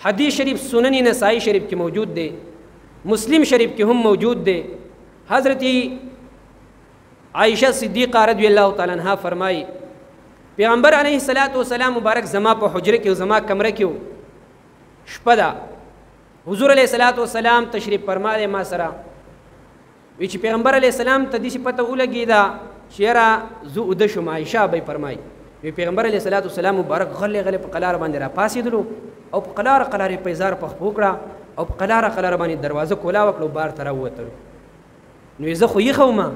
حدیث شریف سنن نسائی شریف کې موجود دی، مسلم شریف کې هم موجود دی. حضرت عائشہ صدیقہ رضی اللہ تعالی عنہا فرمائی پیغمبر علیہ الصلوۃ والسلام مبارک زما په حجره کې زما کمره کې شپه ده. حضور علیہ الصلوۃ والسلام تشریف فرمایي ما سره وی چې پیغمبر علیہ السلام ته دې پته ولګیدا چې را زو د شم. عائشہ به فرمایي وی پیغمبر علیہ الصلوۃ والسلام مبارک غلې په قلار باندې را پاسېدلو او په قلار په پیزار په خپوکړه او په قلار باندې دروازه کولا وکړو بار تر ووتلو. نو زه خو یې خوما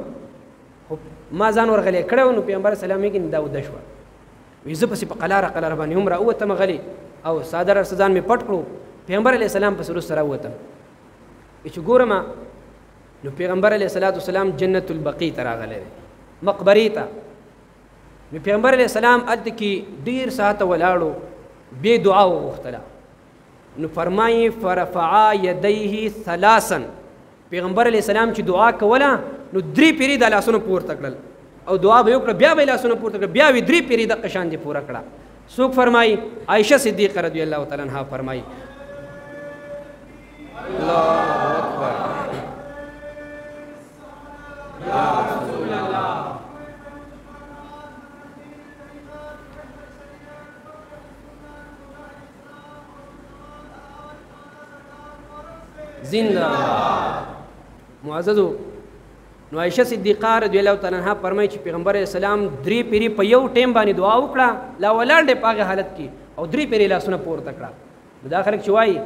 ما ځان ورغلې کړو. نو پیغمبر سلام یې کې دا ود شو وی زه پسې په قلار باندې هم را وته مغلي او صادر سزان می پټ کړو. پیغمبر علیہ السلام پس روز سره وته چې ګورم نو پیغمبر علیہ الصلوۃ والسلام جنت البقیع ته راغلی مقبرې ته. نو پیغمبر علیہ السلام هلته کې ډېر ساعته ولاړو بې دعا وغوښتله. نو فرمایي فرفعا یدیه ثلاثا پیغمبر علیہ السلام چې دعا کوله نو 3 پیری د لاسونو پورته کړل او دعا به وکړه بیا به لاسونو پورته کړل بیا وی 3 پیری د قشان دي پوره کړه. څوک فرمایي عائشہ صدیقہ رضی الله تعالی عنها فرمایي الله اکبر یا رسول الله زندہ معززو. نو عائشہ صدیقہ رضی الله تعالی عنها فرمایي چې پیغمبر علیہ السلام 3 پیری په یو ټیم باندې دعا وکړه لا ولاړ دې پاغه حالت کې او 3 پیری لاسونه پورته کړه. دا خلک چې وایي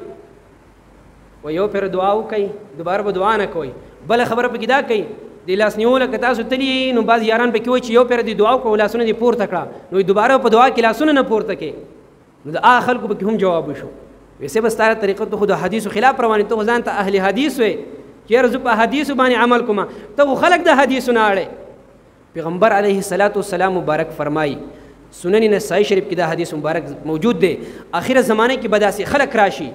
و یو پیر دعا وکړي دوباره به دعا نه کوي. بل خبره پکې دا کوي د لاس نیول که تاسو تلی نو بعض یاران پکې وایي چې یو پیر دی دعا وکړه لاسونه دې پورته کړه نو دوباره په دعا کې لاسونه نه پورته کوي. نو د خلکو پکې هم جواب وشو ویسے بس تاره طریقه ته خود حدیث خلاف روانه ته ځان ته اهل حدیث وي چې رزو په حدیث باندې عمل کوم ته خلک د حدیث نه اړه. پیغمبر علیه الصلاۃ والسلام مبارک فرمایي سنن نسائی شریف کې دا حدیث مبارک موجود دی. اخر زمانه کې بداسي خلک راشي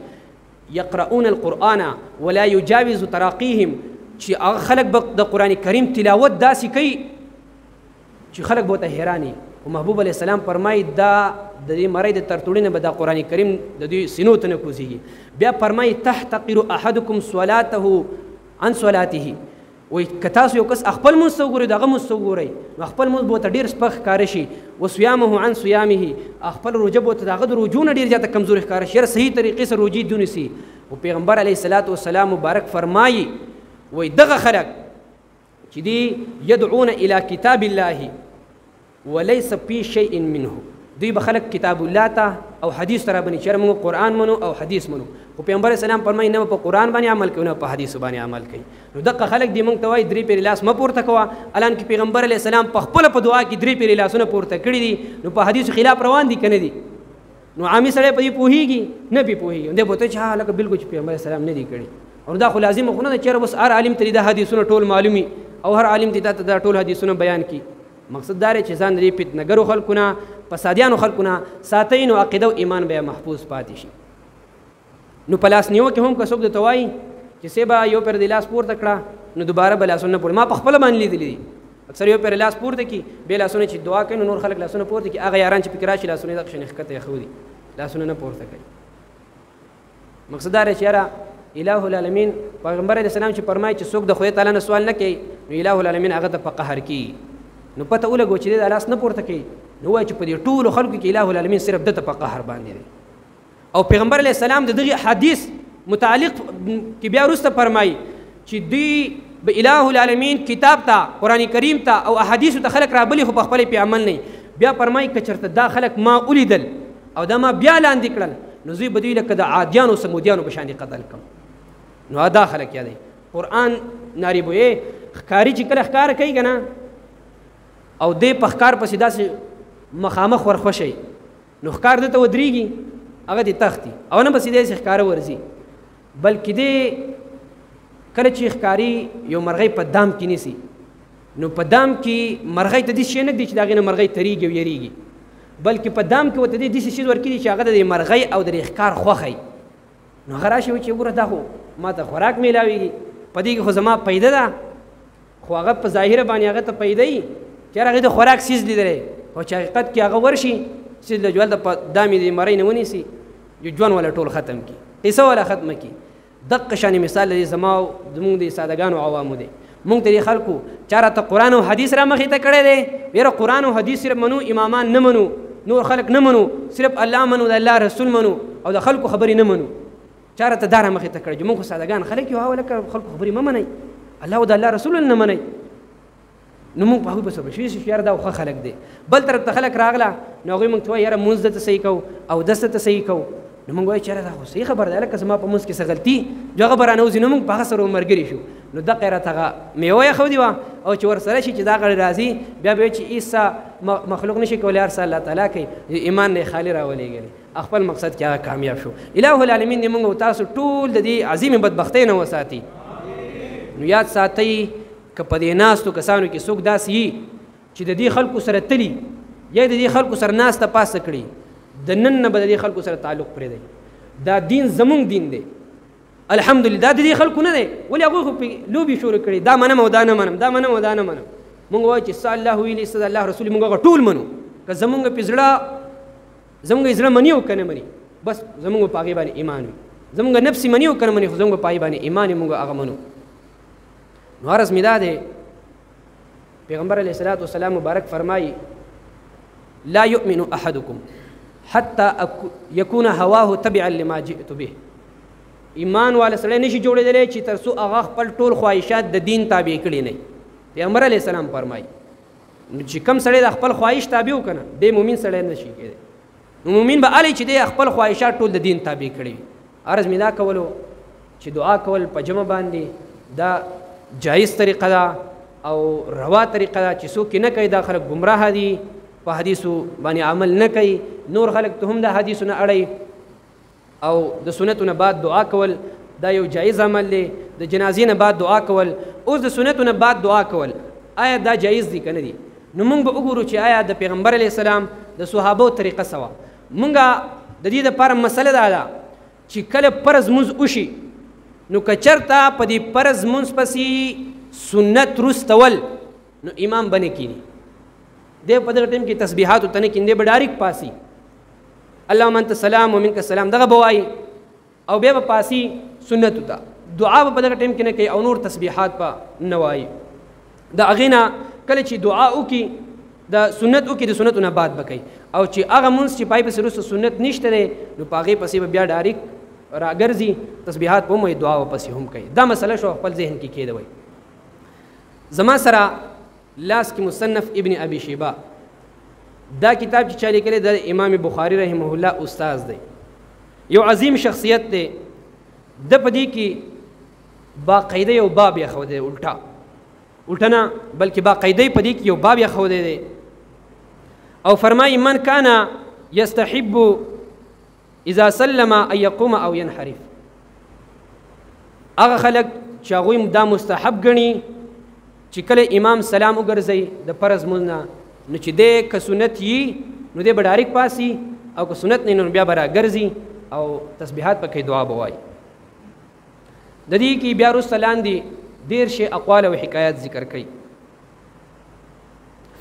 یقرؤون القرآن ولا یجاوز تراقیهم چې خلک د قرآن کریم تلاوت داسې کوي چې خلک به ته حیراني. او محبوب علیہ السلام فرمایي دا د دې مړی د ترتوړي نه به دا قرآن کریم د دوی سینو ته نه کوزېږي. بیا فرمایي تحتقر احدکم صلاته عن صلاته وایي که تاسو یو کس خپل مونځ ته وګورئ دغه مونځ ته وګورئ نو خپل مونځ به ورته ډېر سپک ښکاره شي. وصیامه عن صیامه خپل روژه به ورته د هغه د روجو نه ډېر زیاته کمزوري ښکاره شي یاره صحیح طریقې سره روجې دې ونیسي. او پیغمبر علیه الصلاۃ والسلام مبارک فرمایي وایي دغه خلک چې دي یدعون الی کتاب الله وليس فی شیء منه دوی به خلک کتاب الله ته او حدیث سره باندې چې موږ قرآن منو او حدیث منو. خو پیغمبر اسلام فرمایي نه په قرآن باندې عمل کوي نه په حدیث باندې عمل کوي. نو دغه خلک دې موږ ته وایي 3 پیری لاس م پورته کوه الان کې پیغمبر علیه السلام په خپل په دعا کې 3 پیری لاسونه پورته کړي دي نو په حدیث خلاف روان دي کنه دي. نو عامي سره په دې پوهیږي نه به پوهیږي دې بوته چې ها لکه بالکل چې پیغمبر اسلام نه دي کړي. او دا خو لازم خو نه چې بس هر عالم ته د حدیثونو ټول معلومي او هر عالم ته دا ټول حدیثونه بیان کی. مقصد دا چې ځان دې فتنهګرو خلکونه فسادیانو خلکونه ساتي نو عقیده او ایمان به محفوظ پاتې شي. نو پلاس نیو کې هم که څوک درته وایي چې سبا یو پر د لاس پورته کړه نو دوباره به لاسونه پورته ما په خپل باندې لیدلی دي اکثر یو پر لاس پورته کړي بیا لاسونه چې دعا کوي نور خلک لاسونه پورته کړي هغه یاران چې فکر راشي لاسونه د قشن ښکته یخودي لاسونه نه پورته کوي. مقصد دا چې یاره الہ العالمین پیغمبر علیه السلام چې فرمایي چې څوک د خدای تعالی نه سوال نه کوي نو الہ العالمین هغه ته په قهر کوي. نو پته ولګو چې د لاس نه پورته کوي نو وایي چې په دې ټولو خلکو کې الہ العالمین صرف دته په قهر باندې دی. او پیغمبر علیه السلام د دغه حدیث متعلق کې بیا وروسته فرمایي چې دوی به الہ العالمین کتاب ته قرآن کریم ته او احادیثو ته خلک رابلي خو په خپل پې عمل نه. بیا فرمایي که چېرته دا خلک ما ولیدل او دا ما بیا لاندې کړل نو زوی به دوی لکه د عادیانو سمودیانو په شانې قتل کړم. نو دا خلک یادوي قرآن ناریبویې ښکاري چې کله ښکاره کوي که نه او دی په ښکار پسې داسې مخامخ ورخوشئ نو ښکار دته ودرېږي هغه دې تښتي او نه بسې داسې ښکاره ورځي بلکې دی کله چې ښکاري یو مرغۍ په دام کې نیسي نو په دام کې مرغۍ ته داسې شی نه دی چې د هغې نه مرغۍ تریږي او یریږي بلکې په دام کې ورته دی داسې شي ورکړي چې هغه د دې مرغۍ او د دې ښکار خوښی. نو هغه راشي وایي چې وګوره دا خو ما ته خوراک میلاویږي په دې کې خو زما پیده ده خو هغه په ظاهره باندې هغه ته پیده وي چې هغې د خوراک سیز لیدلی او چې حقیقت کې هغه ورشي سیز له جوال د دامې د مرۍ نه ونیسي ژوند ولا ټول ختم کی قصه ولا ختم کی دغه شان مثال دی زما زمونږ د سادهګانو عوامو دی مونږ ته خلکو چاره ته قرآن او حدیث را مخې ته کړی دی یاره قرآن او حدیث صرف منو امامان نه منو نور خلق نه منو صرف الله منو د الله رسول منو او د خلکو خبرې نه منو چاره ته دا را مخې ته کړی مونږ خو سادهګان خلک یو لکه خلکو خبرې مه منئ الله او د الله رسول نه منئ نو مونږ په هغوی پسې به شوي یاره دا ښه خلک دی بل طرف ته خلک راغله نو هغوی مونږ ته وایي یاره مونځ دته صحیح کوو او دس دته صحیح کوو نو مونږ وایو چې یاره دا خو صحیح خبره ده لکه زما په مونځ کې څه غلطي جو هغه به رانوځي نو مونږ په هغه سره ملګري شو نو دغه راته هغه میوه یې ښودې وه او چې ورسره شي چې دا غړی راځي بیا به وایي چې هېڅ مخلوق نشي کولی هر څه الله تعالی کوي ایمان نه یې خالي راولېږلی خپل مقصد کې هغه کامیاب شو الهو العالمین دې مونږ او تاسو ټول د دې عظیمې بدبختۍ نه وساتي نو یاد ساتئ که په دې ناستو کسانو کې څوک داسې وي چې د دې خلکو سره تلي یا د دې خلکو سره ناسته پاسته کړي د نن نه به د دې خلکو سره تعلق پرېږدئ دا دین زمونږ دین دی الحمدلله دا د دې خلکو نه دی ولې هغوی خو پې لوبې شروع کړي دا منم او دا نه منم دا منم او دا نه منم مونږ وایو چې څه الله ویلي څه د الله رسول مونږ هغه ټول منو که زمونږ پې زمونږ زړه مني او که نه مني بس زمونږ په هغې باندې ایمان وي زمونږ نفس مني او که نه مني خو زمونږ په هغې باندې ایمان یې مونږ هغه منو نو عرض مې دا دی پیغمبر علیه الصلاة والسلام مبارک فرمایي لا یؤمن احدکم حتی یکون هواه تبعا لما جئت به ایمان والا سړی نشي جوړېدلی چې تر څو هغه خپل ټول خواهشات د دین تابع کړي نه پیغمبر علیه السلام فرمایي نو چې کوم سړی د خپل خواهش تابع وکړه دی مؤمن سړی نشي کېدی نو مؤمن به هلی چې دی خپل خواهشات ټول د دین تابع کړي وي عرض مې دا کولو چې دعا کول په جمع باندې دا جایز طریقه ده او روا طریقه ده چې څوک نه کوي دا خلک ګمراه دي په حدیثو باندې عمل نه کوي نور خلک ته هم د حدیثو نه اړوي او د سنتو نه بعد دعا کول دا یو جایز عمل دی د جنازې نه بعد دعا کول اوس د سنتو نه بعد دعا کول آیا دا جایز دي که نه دي نو موږ به وګورو چې آیا د پیغمبر علیه السلام د صحابو طریقه څه وه موږ د دې دپاره مسله دا ده چې کله فرض مونځ وشي نو که چېرته په دې فرض مونځ پسې سنت رستول نو امام به نه کیني دی په دغه ټایم کې تسبیحاتو ته نه کیني دی به ډایرکټ پاسي اللهم انت السلام ومنک السلام دغه به وایي او بیا به پاسي سنتو ته دعا به په دغه ټایم کې نه کوي او نور تسبیحات به نه وایي د هغې نه کله چې دعا وکړي د سنت وکړي د سنتو نه بعد به کوي او چې هغه مونځ چې پای پسې وروسته سنت نشته دی نو په هغې پسې به بیا ډایرکټ راګرځي تسبیحات به هم وایي دعا به پسې هم کوي دا مسله شو خپل ذهن کې کېدوئ زما سره لاس کې مصنف ابن ابي شیبه دا کتاب چې چا لیکلی د امام بخاري رحمه الله استاذ دی یو عظیم شخصیت دی د په دې کې باقاعده یو باب یې ښودی الټه نه بلکې باقاعده په دې کې یو باب یې ښودی دی او فرمایي من کان یستحب اذا سلم ان یقوم او ینحرف هغه خلک چې هغوی دا مستحب ګڼي چې کله امام سلام وګرځوي د فرض مونځ نه نو چې دی که سنت یي نو دی به ډایرکټ پاسي او که سنت نه نو بیا به راګرځي او تسبیحات پکې دعا به وایي د دې کې بیا وروسته لاندې ډېر شی اقوال او حکایات ذکر کوي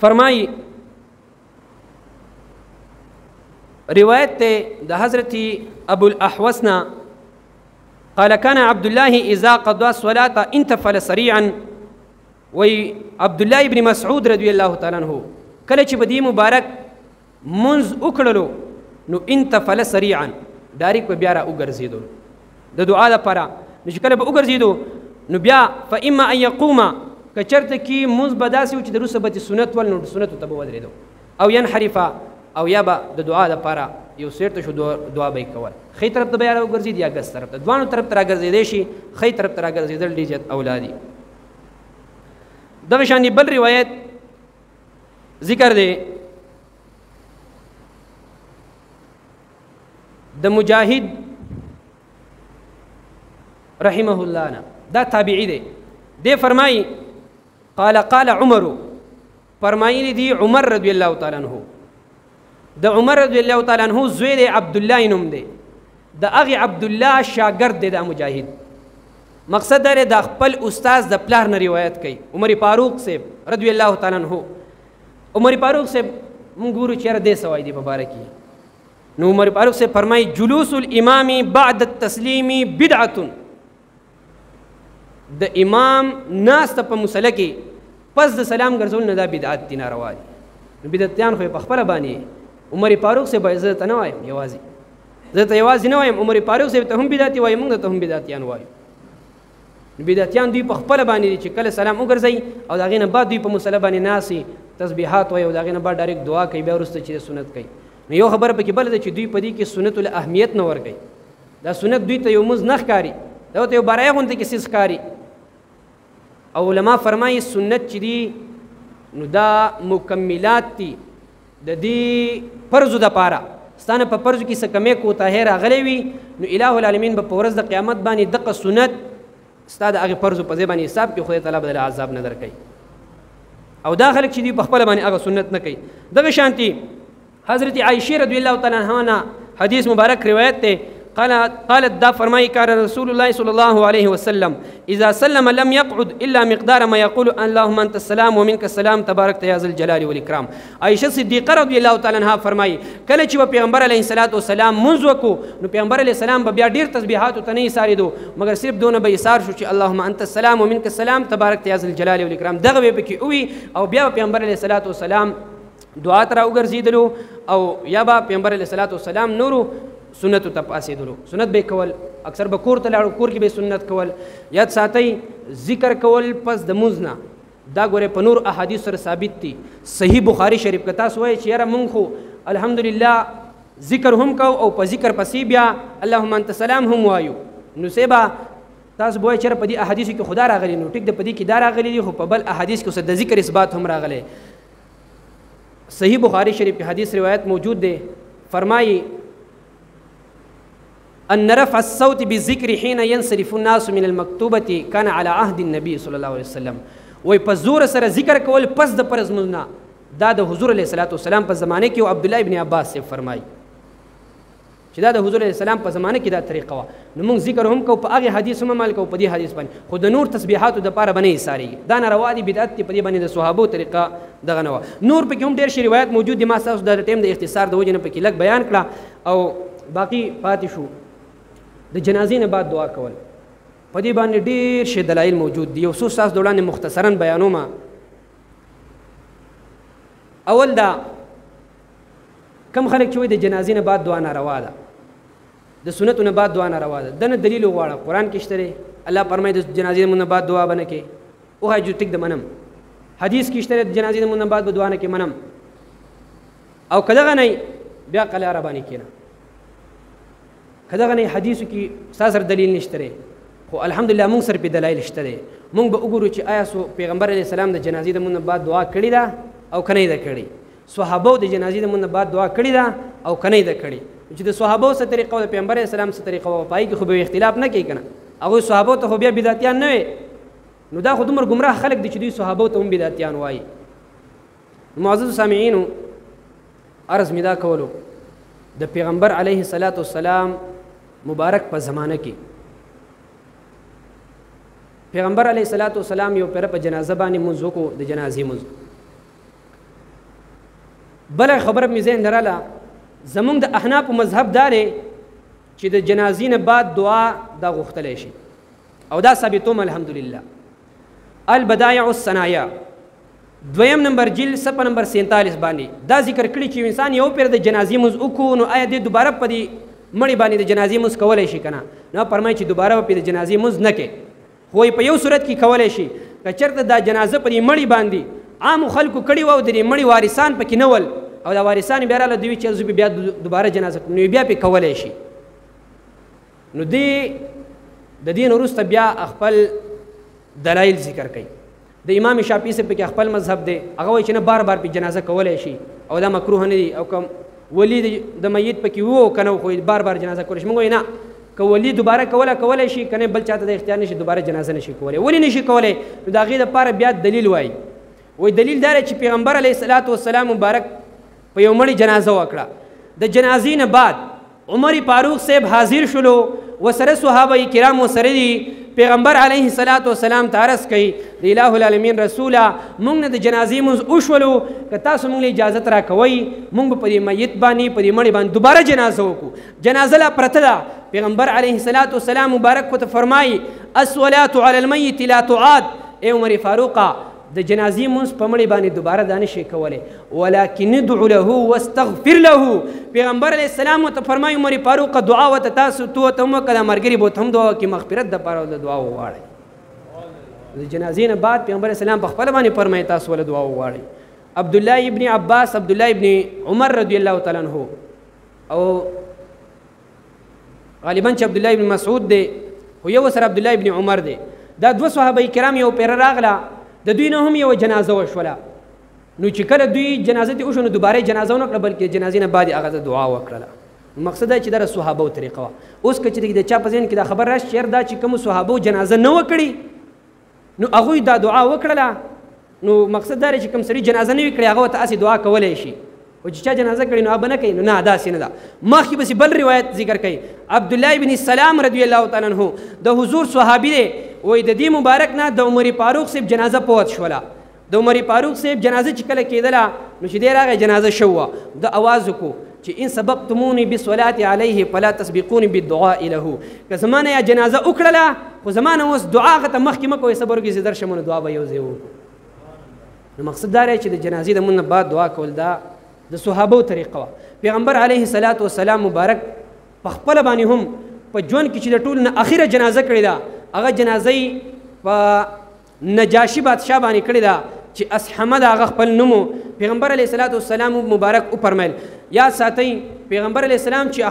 فرمایي روایت ته د حضرت ابو الاحوص نه قال كان عبد الله اذا قضى الصلاه انتفل سريعا وی عبد الله ابن مسعود رضی الله تعالی عنہ کله چې بدی مبارک منز وکړلو نو انتفل سريعا ډایرکټ بیا را وګرځیدو د دعا لپاره نو چې کله به وګرځیدو نو بیا فاما ان يقوم کچرته کې منز بداسي چې د روسه به سنت ول نو سنت ته به ودرېدو او ينحرف او یا به د دعا لپاره یو سیرته شو دعا به کول خې طرف ته بیا را وګرځید یا ګس طرف ته دوانو طرف ته راګرځېدی شي خې طرف ته راګرځېدل ډېر زیات اولادي دغه شان بل روایت ذکر دی د مجاهد رحمه الله نه دا تابعی دی فرمایي قال عمر فرمایلی دی عمر رضی الله تعالی عنہ د عمر رضی الله تعالی عنہ زوی دی عبد الله نوم دی د هغې عبد الله شاګرد دی د مجاهد مقصد دا د خپل استاذ د پلار نه روایت کوي عمر فاروق صاحب رضی الله تعالی عنہ عمر فاروق صاحب مونږ ګورو چې یاره دې څه وایي دې په باره کې نو عمر فاروق سے فرمائی جلوس الامام بعد التسلیم بدعت، د امام ناست په مصلی کې پس د سلام ګرځول نه دا بدعت دي، ناروا دي. نو بدعتیان خو په خپله باندې عمر فاروق سے به زه ته نه وایم، یوازې زه ته یوازې نه وایم، عمر فاروق سے ته هم بدعتي وایي، موږ ته هم بدعتیان وایو. بدعتیان دوی په خپله باندې چې کله سلام وګرځوي او د هغې نه بعد دوی په مصلی باندې ناستې تسبیحات وایي او د هغې نه بعد ډایرکټ دعا کوي، بیا وروسته چې سنت کوي. نو یو خبره پکې بله ده چې دوی په دې کې سنتو له اهمیت نه ورکوي. دا سنت دوی ته یو مز نه ښکاري، دا ورته یو برایه غوندې کې څیز ښکاري. او علما فرمایي سنت چې دي نو دا مکملات دي د دې فرضو دپاره. ستا نه په فرضو کې څه کمی کوتاهی راغلی وي نو الهو العالمین به په ورځ د قیامت باندې دغه سنت ستا د هغې فرضو په ځای باندې حساب کې خدای تعالی به د عذاب نه درکوي. او دا خلک چې دي په خپله باندې هغه سنت نه کوي. دغه شانتي حضرت عائشہ رضی اللہ تعالی عنہ حدیث مبارک روایت تے قالت دا فرمائی کار رسول اللہ صلی اللہ علیہ وسلم اذا سلم لم يقعد الا مقدار ما يقول اللهم انت السلام ومنك السلام تبارک یا ذل الجلال والاکرام. عائشہ صدیقہ رضی اللہ تعالی عنہ فرمائی کله چې پیغمبر علیہ الصلوۃ والسلام منځ وکړو نو پیغمبر علیہ السلام به بیا ډیر تسبیحات ته نه ساریدو مگر صرف دونه به ایثار شو چې اللهم انت السلام ومنك السلام تبارک یا ذل الجلال والاکرام. دغه به پکې وی او بیا پیغمبر علیہ الصلوۃ والسلام دعا تر وګرځیدلو او یا با پیغمبر علیہ الصلوۃ والسلام نورو سنت ته پاسېدلو. سنت به کول اکثر به کور ته لاړو، کور کې به سنت کول. یاد ساتئ ذکر کول پس د مونځ نه دا ګوره په نور احادیث سره ثابت دي. صحیح بخاری شریف کې تاسو وایئ چې یاره مونږ خو الحمدلله ذکر هم کو او په ذکر پسې بیا اللهم انت سلام هم وایو نو سبا تاسو به وایئ چې په دې احادیثو کې خدا راغلی نو ټیک د په دې کې دا راغلی دي خو په بل احادیث کې اوس د ذکر اثبات هم راغلی. صحیح بخاری شریف کی حدیث روایت موجود دے فرمائی ان رفع الصوت بالذکر حين ينصرف الناس من المكتوبة كان على عهد النبي صلی الله علیه وسلم. وی په زور سره ذکر کول پس د فرض مزنا دا د حضور علیه الصلوۃ والسلام په زمانه کې او عبد الله ابن عباس سے فرمائی چې دا د حضور علیه السلام په زمانه کې دا طریقه وا. نو موږ ذکر هم کو په هغه حدیث هم عمل کو په دې حدیث باندې خو د نور تسبیحات د پاره باندې ساری دا ناروا دي بدعت په دې باندې د صحابو طریقه دغه نه و. نور پکې هم ډېر شی روایت موجود دي، ما تاسو د ټیم د اختصار د وجه نه پکې لږ بیان کړه او باقی پاتې شو. د جنازې نه بعد دعا کول په دې باندې ډېر شی دلایل موجود دي. یو څو تاسو د وړاندې مختصرا بیانوم. اول دا کم خلک چې وایي د جنازې نه بعد دعا ناروا ده، د سنتو نه بعد دعا ناروا ده، دنه دلیل وغواړه. قرآن کې شته دی الله فرمایي د جنازې نه بعد دعا به نه کوې، ووایه چې ټیک د منم. حدیث کې شته د جنازې نه بعد به دعا نه کوې منم. او که دغه نه بیا قلعه رباني کښېنه. که دغه نه حدیثو کې ستا سره دلیل نشته دی خو الحمدلله مونږ سره پې دلایل شته دی. مونږ به وګورو چې آیا پیغمبر علیه السلام د جنازې د نه بعد دعا کړې ده او که نه ده کړې. صحابو د جنازې د نه بعد دعا کړې ده او که نه ده کړې. چې د صحابو څه طریقه او د پیغمبر علیه السلام څه طریقه وه په هغې کې خو به اختلاف نه کوي که نه. هغوی صحابو ته خو بیا بدعتیان نه وی. نو دا خو دومره ګمراه خلک دي چې دوی صحابو ته هم بدعتیان وایي. معززو سامعینو عرض مې دا کولو د پیغمبر علیه الصلاة والسلام مبارک په زمانه کې پیغمبر علیه الصلاة والسلام یو پیره په جنازه باندې مونځ وکړو د جنازې مونځ. بله خبره مې ذهن راله زمونږ د احنافو مذهب دا دی چې د جنازې نه بعد دعا دا غوښتلی شي او دا ثابتوم الحمدلله. البدایع الصنایع دویم نمبر جلد صفحه نمبر 47 باندې دا ذکر کړي چې انسان یو پیر د جنازې مونځ وکړو نو آیا دې دوباره په دې مړي باندې د جنازې مونځ کولی شي که نه؟ نو فرمایي چې دوباره به پې د جنازې مونځ نه کوي خو په یو صورت کې کولی شي که چېرته دا جنازه په دې مړي باندې عامو خلکو کړي وه او د دې مړي وارثان پکې نه ول او دا وارثان بیا راله دوی چې زه بیا دوباره جنازه کړم نو بیا پې کولی شي. نو دې د دې نه وروسته بیا خپل دلایل ذکر کوي. د امام شافعي صاحب پکې خپل مذهب دی هغه وایي چې نه بار بار پې جنازه کولی شي او دا مکروه نه دي او که ولی د میت پکې وو که نه خو بار بار جنازه کولی شي. موږ وایو نه که ولی دوباره کولی شي که نه بل چاته د اختیار نشي دوباره جنازه نشي کولی. ولې نشي کولی؟ نو د هغې دپاره بیا دلیل وایي. وایي دلیل دا دی چې پیغمبر علیه الصلاة والسلام مبارک په یو مړي جنازه وکړه. د جنازې نه بعد عمر فاروق صاحب حاضر شلو وسره صحابه کرام وسره دي پیغمبر علیه الصلاۃ والسلام ته عرض کوي د الٰه العالمین رسوله موږ نه د جنازې مونځ وشولو که تاسو موږ له اجازت راکوئ موږ به په دې میت باندې په دې مړي باندې دوباره جنازه وکړو جنازه لا پرته ده پیغمبر علیه الصلاۃ والسلام مبارک ورته فرمایي الصلاة علی المیت لا تعاد ای عمر فاروقه د جنازې مونځ په مړي باندې دوباره دا نشي کولی ولکن ادعو له واستغفر له پیغمبر علیه السلام ورته فرمایي عمر فاروقه دعا ورته تاسو ته ورته هم وکړه ملګري به ورته هم دعا وکړي مغفرت دپاره ورته دعا وغواړئ د جنازې نه بعد پیغمبر علیه السلام په خپله باندې فرمایي تاسو ورله دعا وغواړئ عبدالله ابن عباس عبدالله ابن عمر رضی الله تعالی عنه او غالبا چې عبدالله ابن مسعود دی خو یو سره عبدالله ابن عمر دی دا دوه صحابه کرام یو پیره راغله د دوی نه هم یو جنازه وشوله نو چې کله دوی جنازه ته وشو نو دوباره جنازه ونه کړه بلکې جنازې نه بعد هغه ته دعا وکړله مقصد دا چې دا صحابو طریقه وه اوس که چې د چا په ذهن کې دا خبر راشي چېر دا چې کومو صحابو جنازه نه وکړي نو هغوی دا دعا وکړله نو مقصد دا چې کوم سړي جنازه نه وي کړې هغه ورته هسې دعا کولی شي او چې چا جنازه کړي نو هغه به نه کوي نو نه داسې نه ده مخکې پسې بل روایت ذکر کوي عبدالله ابن سلام رضی الله تعالی عنه د حضور صحابي دی وایي د دې مبارک نه د عمر فاروق صاحب جنازه پوت شوله د عمر فاروق صاحب جنازه چې کله کېدله نو چې دی راغی جنازه شوه د اواز وکړو چې ان سبقتموني بالصلاة علیه فلا تسبقوني بالدعاء له که زما نه یا جنازه وکړله خو زما نه اوس دعا هغه ته مخکې مه کوئ صبر وکړئ چې درشم نو دعا به یو ځای وکړو نو مقصد دا دی چې د جنازې د مونځ نه بعد دعا کول دا د صحابو طریقه وه پیغمبر علیه الصلاة والسلام مبارک په خپله باندې هم په ژوند کې چې د ټولو نه اخیره جنازه کړې ده هغه جنازه یې په نجاشي بادشاه باندې کړې ده چې اصحمه د هغه خپل نوم پیغمبر علیه الصلاة والسلام مبارک وفرمیل یاد ساتئ پیغمبر علیه السلام چې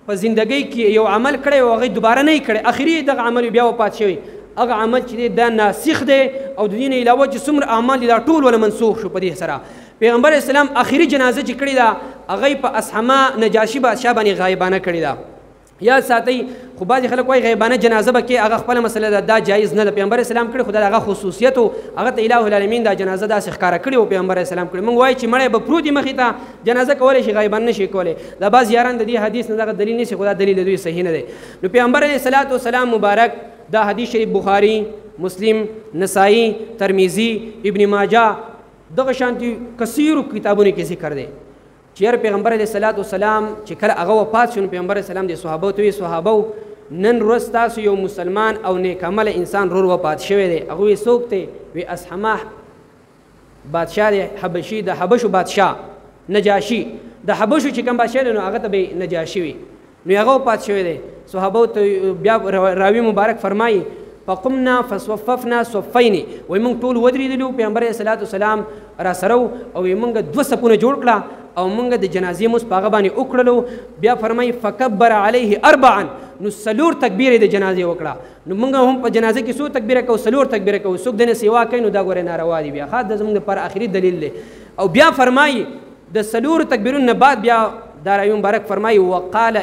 په زندګۍ کې یو عمل کړی او هغه دوباره نه یې کړی اخري دغه عمل بیا وفات شوی هغه عمل چې دی دا ناسخ دی او د دې نه علاوه چې څومره اعمال دي دا ټول ولا منسوخ شو په دې سره پیغمبر اسلام اخري جنازه چې کړې ده هغه په اصحمه نجاشي بادشاه باندې غایبانه کړې ده یاد ساتئ خو بعضې خلک وایي غیبانه جنازه به کې هغه خپله مسله ده دا جایز نه ده پیغمبر اسلام کړی خو دا هغه خصوصیت و هغه ته الٰه العالمین دا جنازه داسې ښکاره کړې و پیغمبر اسلام کړی موږ وایو چې مړی به پروت وي مخې ته جنازه کولی شي غیبانه نه شي کولی دا بعض یاران د دې حدیث نه دغه دلیل نیسي خو دا دلیل د دوی صحیح نه دی نو پیغمبر علیه الصلاة والسلام مبارک دا حدیث شریف بخاري مسلم نسائی ترمیزی ابن ماجه دغه شانتي کثیرو کتابونو کې ذکر دی چې یار پیغمبر علیه الصلاة والسلام چې کله هغه وفات شو نو پیغمبر علیه السلام د صحابو ته وایي صحابو نن ورځ تاسو یو مسلمان او نیک عمله انسان رور وفات شوی دی هغه وایي څوک دی وایي اصحمه بادشاه دی حبشي د حبشو بادشاه نجاشي د حبشو چې کوم بادشاه دی نو هغه ته به نجاشي وي نو هغه وفات شوی دی صحابو ته بیا راوي مبارک فرمایي فقمنا فصففنا صفین وای موږ ټول ودرېدلو پیغمبر علیه الصلاة والسلام را سره او موږ دوه صفونه جوړ کړه او موږ د جنازې مونځ په هغه باندې وکړلو بیا فرمایي فکبر علیه اربعا نو څلور تکبیرې د جنازې وکړه نو موږ هم په جنازه کې څو تکبیره کوو څلور تکبیره کوو څوک دنه سیوا کوي نو دا ګورې ناروا دي بیا ښه د زموږ لپاره آخري دلیل دی او بیا فرمایي د څلورو تکبیرونو نه بعد بیا دا راوي مبارک فرمایي وقال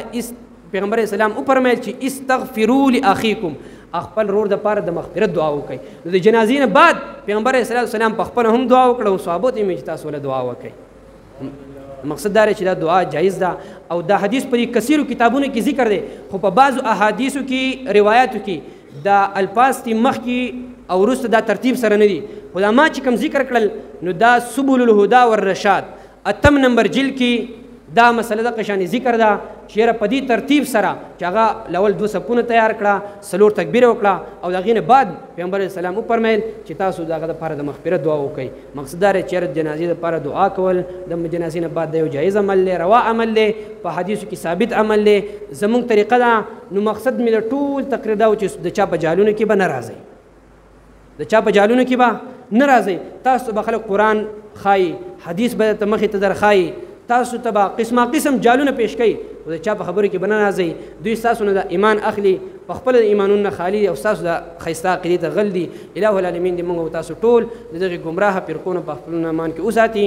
پیغمبر اسلام وفرمایل چې استغفروا لاخیکم خپل رور د پاره د مغفرت دعا وکړئ نو د جنازې نه بعد پیغمبر علیه السلام په خپله هم دعا وکړه او صحابو ته یې چې تاسو له دعا وکړئ مقصد دا چې دا دعا جایز ده او دا حدیث په دې کثیرو کتابونو کې ذکر دی خو په بعضو احادیثو کې روایاتو کې دا الفاظ دي مخکې او وروسته دا ترتیب سره نه دي خو دا ما چې کوم ذکر کړل نو دا سبل الهدى والرشاد 8 نمبر جلد کې دا مسله د قشانی ذکر ده چې یاره په دې ترتیب سره چې هغه لول دوه صفونه تیار کړه څلور تکبیره وکړه او د هغې نه بعد پیغمبر علیه السلام وفرمیل چې تاسو د هغه دپاره د مغفرت دعا وکړئ مقصد دا دی چې یاره د جنازې دپاره دعا کول د جنازې نه بعد د یو جایز عمل دی روا عمل دی په حدیثو کې ثابت عمل دی زموږ طریقه ده نو مقصد مې د ټول تقریر دا و چې د چا په جهالونو کې به نه راځئ د چا په جهالونو کې به نه راځئ تاسو به خلک قرآن ښایي حدیث به درته مخې ته در ښایي تاسو ته به قسمه قسم جالونه پیش کوي او د چا په خبرو کې به نه راځئ دوی ستاسو نه د ایمان اخلي په خپله د ایمانونو نه خالي او ستاسو د ښایسته عقیدې ته غل دي الٰه العالمین دې موږ او تاسو ټول د دغې ګمراهه فرقو نه په خپل امان کې وساتي